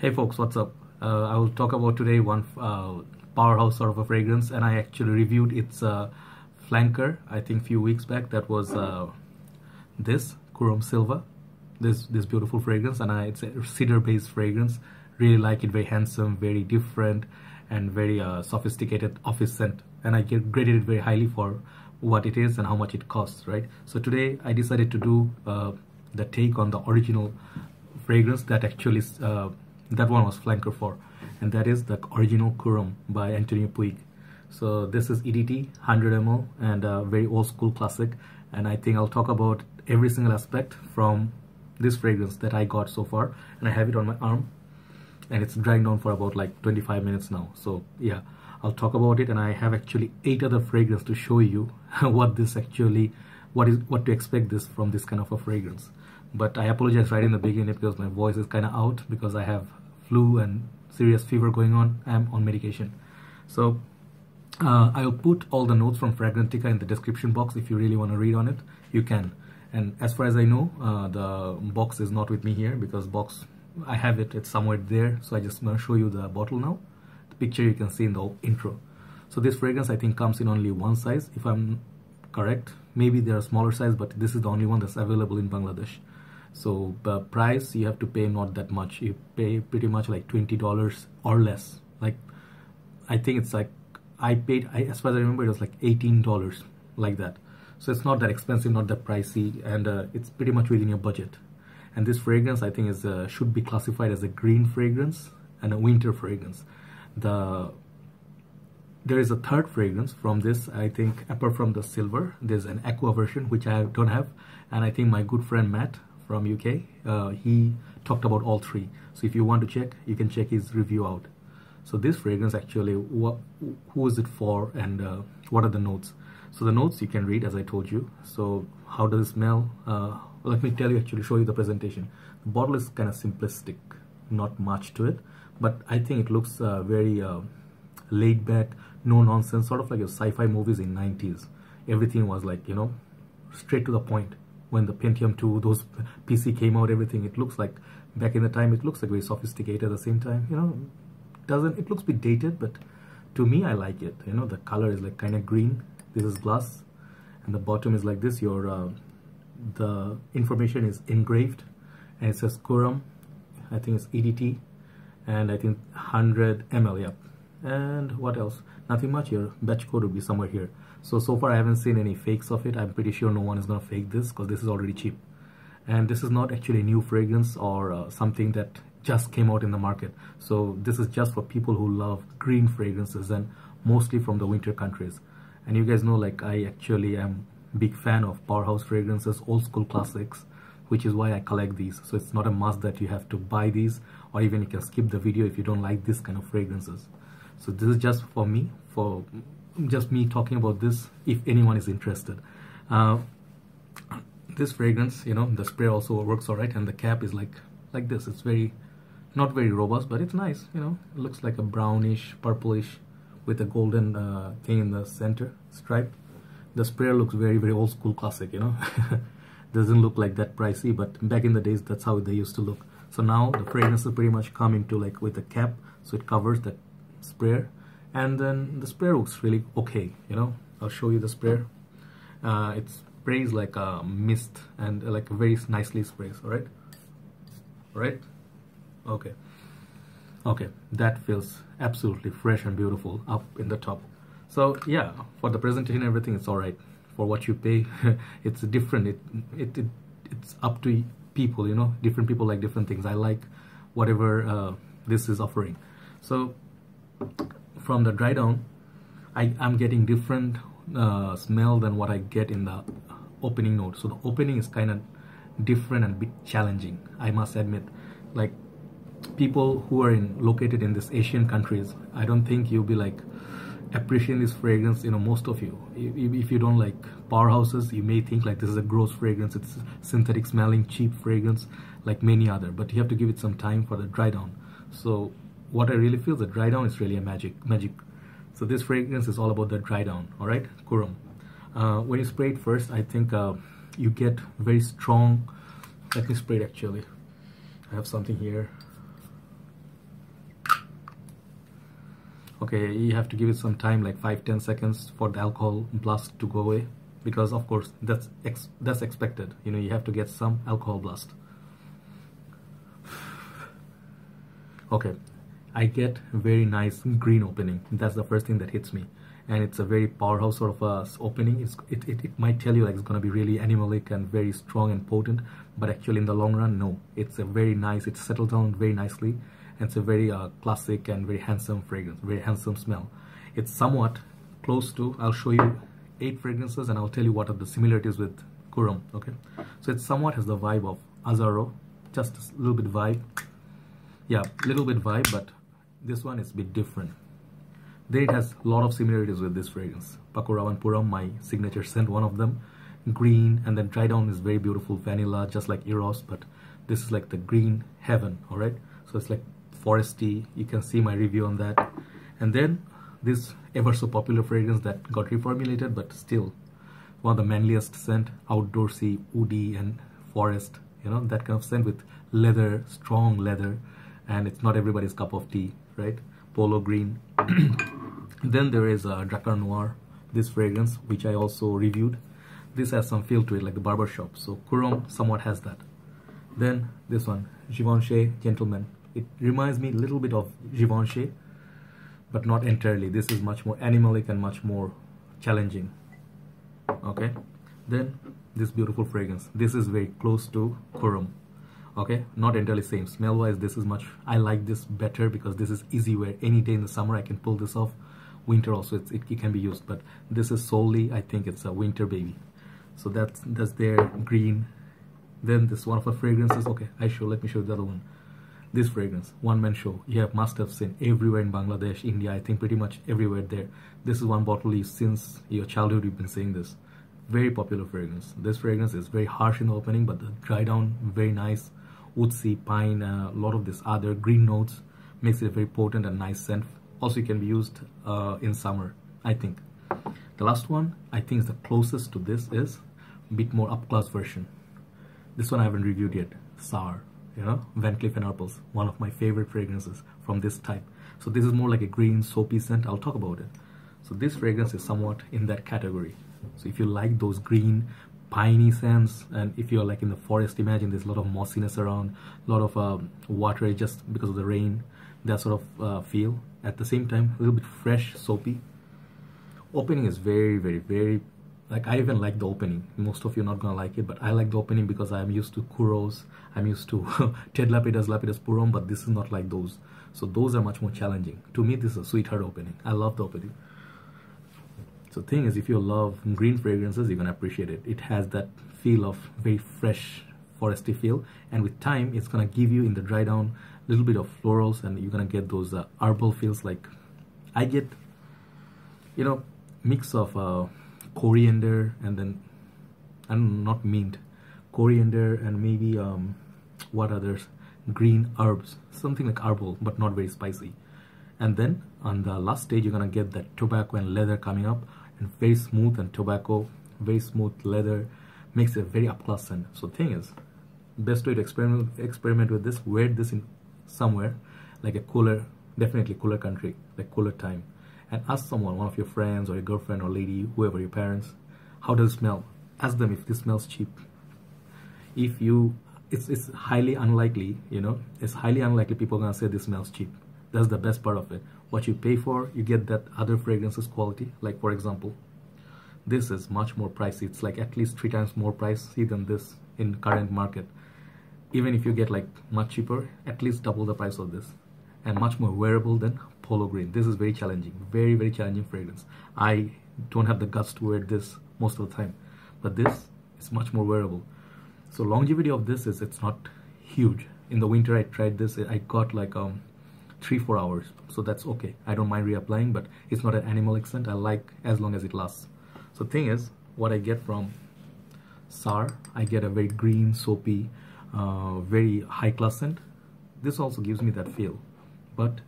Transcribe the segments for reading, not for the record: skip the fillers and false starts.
Hey folks, what's up? I will talk about today one powerhouse sort of a fragrance, and I actually reviewed its flanker I think few weeks back. That was this Quorum Silva, this beautiful fragrance, and it's a cedar based fragrance. Really like it, very handsome, very different, and very sophisticated office scent, and I graded it very highly for what it is and how much it costs, right? So today I decided to do the take on the original fragrance that actually that one was flanker for, and that is the original Quorum by Antonio Puig. So this is EDT 100 ml and a very old school classic, and I think I'll talk about every single aspect from this fragrance that I got so far, and I have it on my arm and it's drying down for about like 25 minutes now. So yeah, I'll talk about it, and I have actually 8 other fragrances to show you what this actually, what to expect this from this kind of a fragrance. But I apologize right in the beginning because my voice is kind of out because I have flu and serious fever going on. I'm on medication. So I'll put all the notes from Fragrantica in the description box. If you really want to read on it, you can. And as far as I know, the box is not with me here because box, I have it, it's somewhere there. So I just want to show you the bottle now. The picture you can see in the intro. So this fragrance I think comes in only one size, if I'm correct. Maybe there are smaller size, but this is the only one that's available in Bangladesh. So the price you have to pay not that much. You pay pretty much like $20 or less. Like I think it's like as far as I remember, it was like $18 like that. So it's not that expensive, not that pricey, and it's pretty much within your budget. And this fragrance I think is should be classified as a green fragrance and a winter fragrance. There is a third fragrance from this, I think, apart from the silver. There's an aqua version which I don't have, and I think my good friend Matt from UK, he talked about all 3. So if you want to check, you can check his review out. So this fragrance actually, who is it for, and what are the notes? So the notes you can read as I told you. So how does it smell? Let me tell you, actually show you the presentation. The bottle is kind of simplistic, not much to it, but I think it looks very laid back, no nonsense, sort of like your sci-fi movies in 90s. Everything was like, you know, straight to the point. When the Pentium 2, those PC came out, everything, it looks like back in the time, it looks like very sophisticated at the same time, you know. It looks a bit dated, but to me I like it. You know, the color is like kind of green. This is glass, and the bottom is like this. The information is engraved, and it says Quorum. I think it's EDT, and I think 100 ml. Yep. And what else? Nothing much here. Batch code would be somewhere here. So far I haven't seen any fakes of it. I'm pretty sure no one is gonna fake this because this is already cheap, and this is not actually a new fragrance or something that just came out in the market. So this is just for people who love green fragrances, and mostly from the winter countries. And you guys know, like, I actually am big fan of powerhouse fragrances, old school classics, which is why I collect these. So it's not a must that you have to buy these, or even you can skip the video if you don't like this kind of fragrances. So this is just for me, for just me talking about this, if anyone is interested. This fragrance, you know, the spray also works alright, and the cap is like this. It's not very robust, but it's nice, you know. It looks like a brownish, purplish with a golden thing in the center stripe. The sprayer looks very, very old school classic, you know. Doesn't look like that pricey, but back in the days that's how they used to look. So now the fragrance is pretty much coming to like with a cap, so it covers the sprayer, and then the sprayer looks really okay, you know. I'll show you the sprayer. It sprays like a mist, and like very nicely sprays. All right. Okay, that feels absolutely fresh and beautiful up in the top. So yeah, for the presentation, everything is all right. For what you pay, it's different. It's up to people, you know. Different people like different things. I like whatever this is offering. So from the dry down, I'm getting different smell than what I get in the opening note. So the opening is kind of different and a bit challenging, I must admit. Like, people who are located in these Asian countries, I don't think you'll be like appreciating this fragrance. You know, most of you, if you don't like powerhouses, you may think like this is a gross fragrance, it's synthetic smelling, cheap fragrance like many other, but you have to give it some time for the dry down. So what I really feel, the dry down is really a magic. So this fragrance is all about the dry down. All right, Quorum. When you spray it first, I think you get very strong. Let me spray it actually. I have something here. Okay, you have to give it some time, like 5-10 seconds for the alcohol blast to go away, because of course that's expected. You know, you have to get some alcohol blast. Okay, I get very nice green opening. That's the first thing that hits me, and it's a very powerhouse sort of opening. It might tell you like it's gonna be really animalic and very strong and potent, but actually in the long run, no. It's a very nice. It settles down very nicely, and it's a very classic and very handsome fragrance, very handsome smell. It's somewhat close to. I'll show you 8 fragrances, and I'll tell you what are the similarities with Quorum. Okay, so it somewhat has the vibe of Azzaro, just a little bit vibe. Yeah, little bit vibe, but this one is a bit different. Then it has a lot of similarities with this fragrance. Pakora and Puram, my signature scent, one of them. Green, and then dry down is very beautiful vanilla, just like Eros, but this is like the green heaven, alright? So it's like foresty. You can see my review on that. And then this ever so popular fragrance that got reformulated, but still one of the manliest scent, outdoorsy, woody and forest, you know, that kind of scent with leather, strong leather. And it's not everybody's cup of tea, right? Polo green. Then there is Drakkar Noir, this fragrance, which I also reviewed. This has some feel to it, like the barbershop. So Quorum somewhat has that. Then this one, Givenchy Gentleman. It reminds me a little bit of Givenchy, but not entirely. This is much more animalic and much more challenging. Okay. Then this beautiful fragrance. This is very close to Quorum. Okay, not entirely same. Smell wise, this is much, I like this better because this is easy wear. Any day in the summer I can pull this off. Winter also it can be used, but this is solely, I think it's a winter baby. So that's their green. Then this one of the fragrances. Okay, let me show you the other one. This fragrance, one man show. You must have seen everywhere in Bangladesh, India, I think pretty much everywhere there. This is one bottle since your childhood you've been saying this. Very popular fragrance. This fragrance is very harsh in the opening, but the dry down very nice. Woodsy, pine, a lot of this other green notes makes it a very potent and nice scent. Also, it can be used in summer, I think. The last one, I think, is the closest to this, is a bit more up-class version. This one I haven't reviewed yet. Sour, you know, Van Cleef & Arpels, one of my favorite fragrances from this type. So this is more like a green soapy scent. I'll talk about it. So this fragrance is somewhat in that category. So if you like those green piney scents, and if you're like in the forest, imagine there's a lot of mossiness around, a lot of water just because of the rain, that sort of feel. At the same time, a little bit fresh, soapy. Opening is very, very, very, like I even like the opening. Most of you are not gonna like it, but I like the opening because I'm used to Kuros, I'm used to Ted Lapidus, Lapidus Puram, but this is not like those. So those are much more challenging. To me, this is a sweetheart opening. I love the opening. So the thing is, if you love green fragrances, you're gonna appreciate it. It has that feel of very fresh, foresty feel, and with time, it's gonna give you in the dry down a little bit of florals, and you're gonna get those herbal feels. Like I get, you know, mix of coriander and then, and not mint, coriander and maybe what others, green herbs, something like herbal, but not very spicy. And then on the last stage, you're gonna get that tobacco and leather coming up. And very smooth, and tobacco, very smooth leather makes it a very up-class scent. So the thing is, best way to experiment with this, wear this in somewhere like a cooler, definitely cooler country, like cooler time, and ask someone, one of your friends or your girlfriend or lady, whoever, your parents, how does it smell? Ask them if this smells cheap. If you, it's highly unlikely, you know, it's highly unlikely people are gonna say this smells cheap. That's the best part of it. What you pay for, you get that other fragrances quality. Like for example, this is much more pricey. It's like at least 3 times more pricey than this in current market. Even if you get like much cheaper, at least double the price of this, and much more wearable than Polo Green. This is very challenging, very, very challenging fragrance. I don't have the guts to wear this most of the time, but this is much more wearable. So longevity of this is, it's not huge. In the winter I tried this, I got like 3-4 hours, so that's okay. I don't mind reapplying, but it's not an animalic scent. I like as long as it lasts. So the thing is, what I get from Sour, I get a very green, soapy, very high class scent. This also gives me that feel, but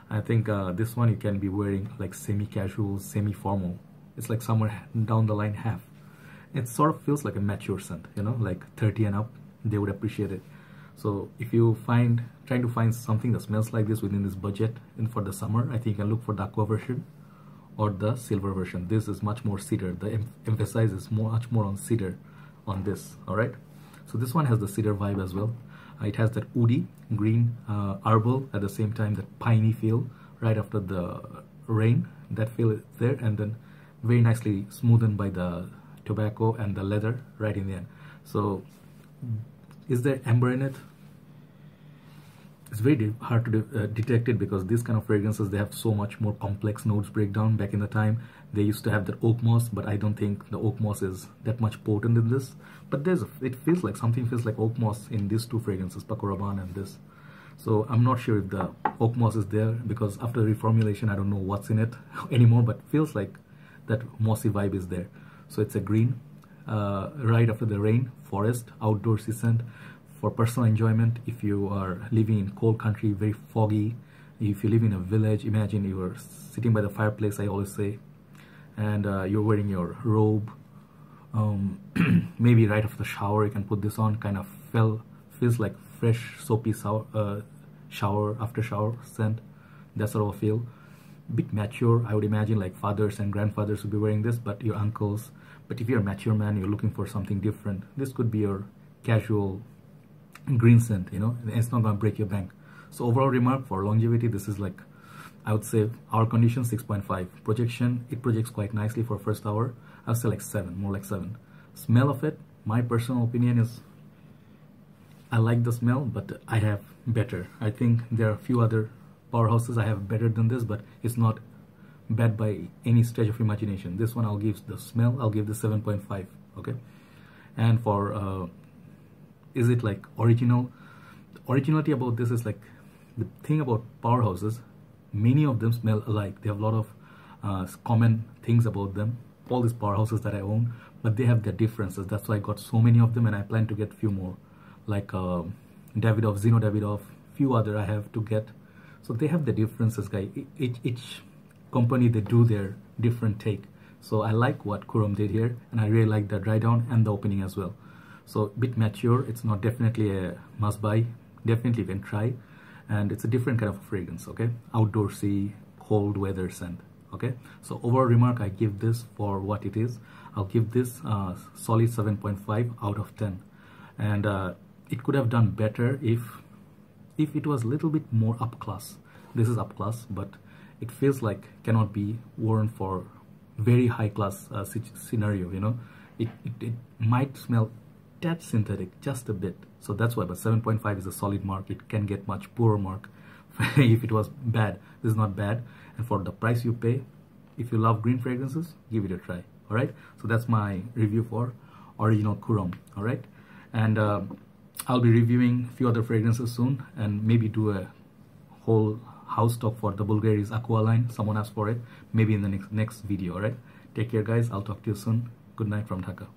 I think this one you can be wearing like semi-casual, semi-formal. It's like somewhere down the line half. It sort of feels like a mature scent, you know, like 30 and up, they would appreciate it. So if you trying to find something that smells like this within this budget and for the summer, I think you can look for the aqua version or the silver version. This is much more cedar. The emphasis is much more on cedar on this. All right, so this one has the cedar vibe as well. It has that woody green herbal, at the same time that piney feel right after the rain, that feel is there, and then very nicely smoothened by the tobacco and the leather right in the end. So is there amber in it? It's very hard to detect it, because these kind of fragrances, they have so much more complex notes breakdown. Back in the time they used to have the oakmoss, but I don't think the oakmoss is that much potent in this. But it feels like something feels like oakmoss in these two fragrances, Paco Rabanne and this. So I'm not sure if the oakmoss is there, because after reformulation I don't know what's in it anymore, but feels like that mossy vibe is there. So it's a green, right after the rain, forest, outdoorsy scent for personal enjoyment. If you are living in cold country, very foggy, if you live in a village, imagine you are sitting by the fireplace, I always say, and you're wearing your robe, maybe right after the shower you can put this on. Kind of feels like fresh soapy shower after shower scent, that sort of a feel. Bit mature, I would imagine, like fathers and grandfathers would be wearing this, but your uncles. But if you're a mature man, you're looking for something different, this could be your casual green scent, you know, it's not gonna break your bank. So overall remark for longevity, this is like, I would say hour condition 6.5. Projection, it projects quite nicely for first hour. I would say like 7, more like 7. Smell of it, my personal opinion is I like the smell, but I have better. I think there are a few other powerhouses I have better than this, but it's not bad by any stretch of imagination. This one I'll give the smell, I'll give the 7.5. okay. And for is it like original? The originality about this is like, the thing about powerhouses, many of them smell alike. They have a lot of common things about them, all these powerhouses that I own, but they have their differences. That's why I got so many of them, and I plan to get few more, like Davidoff, Zino Davidoff, few other I have to get. So they have the differences, guys. Each company, they do their different take. So I like what Quorum did here, and I really like the dry down and the opening as well. So a bit mature, it's not definitely a must buy, definitely you can try, and it's a different kind of fragrance, okay, outdoorsy, cold weather scent, okay. So overall remark, I give this for what it is. I'll give this solid 7.5 out of 10, and it could have done better if it was a little bit more up class. This is up class, but it feels like cannot be worn for very high class scenario, you know. It might smell that synthetic just a bit, so that's why. But 7.5 is a solid mark. It can get much poorer mark if it was bad. This is not bad, and for the price you pay, if you love green fragrances, give it a try. All right, so that's my review for original Quorum. All right, and I'll be reviewing a few other fragrances soon, and maybe do a whole house stock for the Bulgari's Aqua line. Someone asked for it, maybe in the next video. All right, take care guys, I'll talk to you soon. Good night from Dhaka.